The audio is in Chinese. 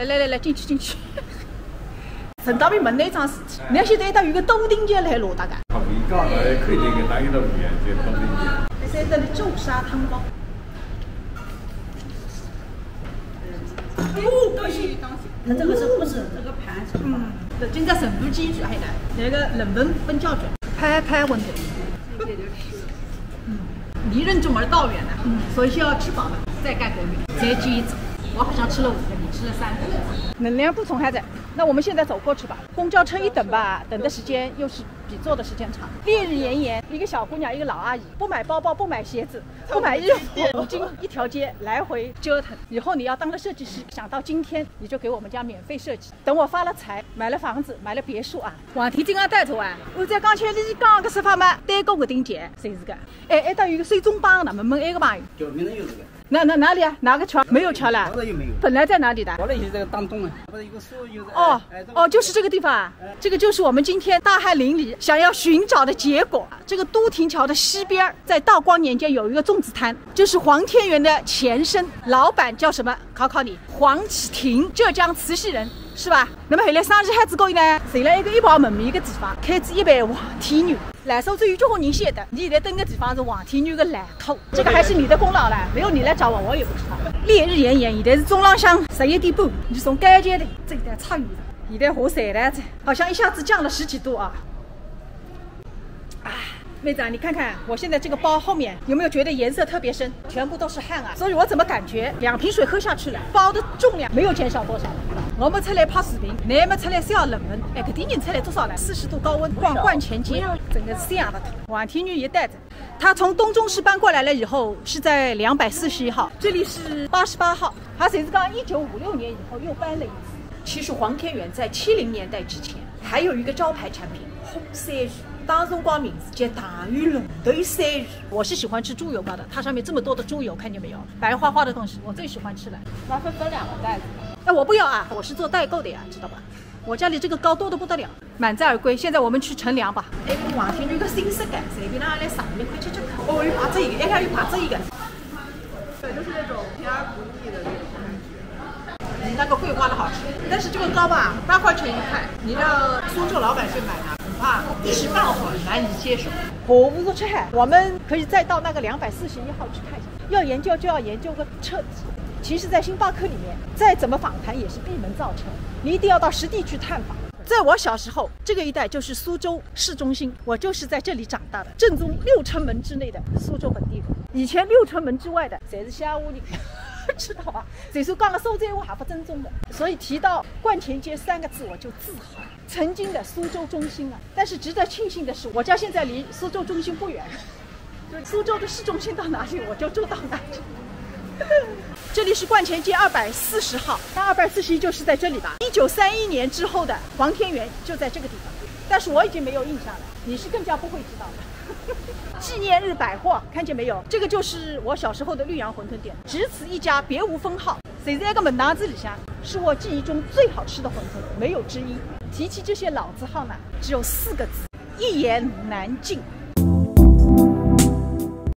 来，进去。陈道明问那桩事体，你现在到有个笃定节来落大家。他没搞，肯定给打给到面就笃定节。现在的周砂汤包。东西，它这个是不是这个盘子？今朝成都基础还有那个论文分教卷，拍问题。离任重而道远呢，所以先要吃饱了再干革命，再接一走。我好像吃了5个，你吃了3个。能量补充还在，那我们现在走过去吧。公交车一等吧，等的时间又是比坐的时间长。烈日炎炎，一个小姑娘，一个老阿姨，不买包包，不买鞋子，不买衣服，5斤一条街来回折腾。以后你要当了设计师，想到今天你就给我们家免费设计。等我发了财，买了房子，买了别墅啊，黄天经常带走啊。我在刚才你讲个说法嘛，单个定节，谁是个？还到有个水中帮呢，问那个朋友。就没人有这个。哪里啊？哪个桥？没有桥了？又没有。本来在哪里的？后来就这个当中啊，不是有个树有。就是这个地方啊。这个就是我们今天大汗淋漓想要寻找的结果。这个都亭桥的西边，在道光年间有一个粽子摊，就是黄天元的前身，老板叫什么？考你，黄启廷，浙江慈溪人。是吧？那么后来生意还子高呢，随了一个一跑门面一个地方，开始一盘黄天牛。来说至于交关人晓得，你现在登个地方是黄天牛的来头，这个还是你的功劳了。没有你来找我，我也不知道。烈日炎炎，现在是中浪向11点半，你从街间的这一带差远了。现在下山了，好像一下子降了10几度啊。妹子啊，你看看我现在这个包后面有没有觉得颜色特别深？全部都是汗啊！所以我怎么感觉2瓶水喝下去了，包的重量没有减少多少。我们出来拍视频，你们出来写论文，搿点人出来多少了？40度高温逛观前街，整个是这样的。黄天女一带着，他从东中市搬过来了以后，是在241号，这里是88号。他谁是讲1956年以后又搬了一次。其实黄天元在70年代之前还有一个招牌产品红鳝鱼。当时光名字叫大鱼龙头鳝鱼，我是喜欢吃猪油包的，它上面这么多的猪油，看见没有？白花花的东西，我最喜欢吃了。那分2个袋子。我不要啊，我是做代购的呀，知道吧？我家里这个糕多得不得了，满载而归。现在我们去乘凉吧。那个黄天有个新色感，随便拿来上面快吃。哦，有把这一个，还有把这一个。对，就是那种甜而不腻的那种感觉。那个桂花的好吃，但是这个糕吧，8块钱1块，你让苏州老百姓买呢，恐怕一时半会儿难以接受。我不说吃海，我们可以再到那个241号去看一下。要研究就要研究个彻底。其实，在星巴克里面，再怎么访谈也是闭门造车，你一定要到实地去探访。在我小时候，这个一带就是苏州市中心，我就是在这里长大的，正宗6城门之内的苏州本地人。以前6城门之外的，侪是乡下人。知道吧？这首讲的苏州话还不正宗的，所以提到观前街3个字我就自豪。曾经的苏州中心啊，但是值得庆幸的是，我家现在离苏州中心不远，苏州的市中心到哪里我就住到哪里。这里是观前街240号，那241就是在这里吧？1931年之后的黄天元就在这个地方，但是我已经没有印象了，你是更加不会知道的。纪念日百货，看见没有？这个就是我小时候的绿杨馄饨店，只此一家，别无分号。谁在个门档子里下，是我记忆中最好吃的馄饨，没有之一。提起这些老字号呢，只有4个字：一言难尽。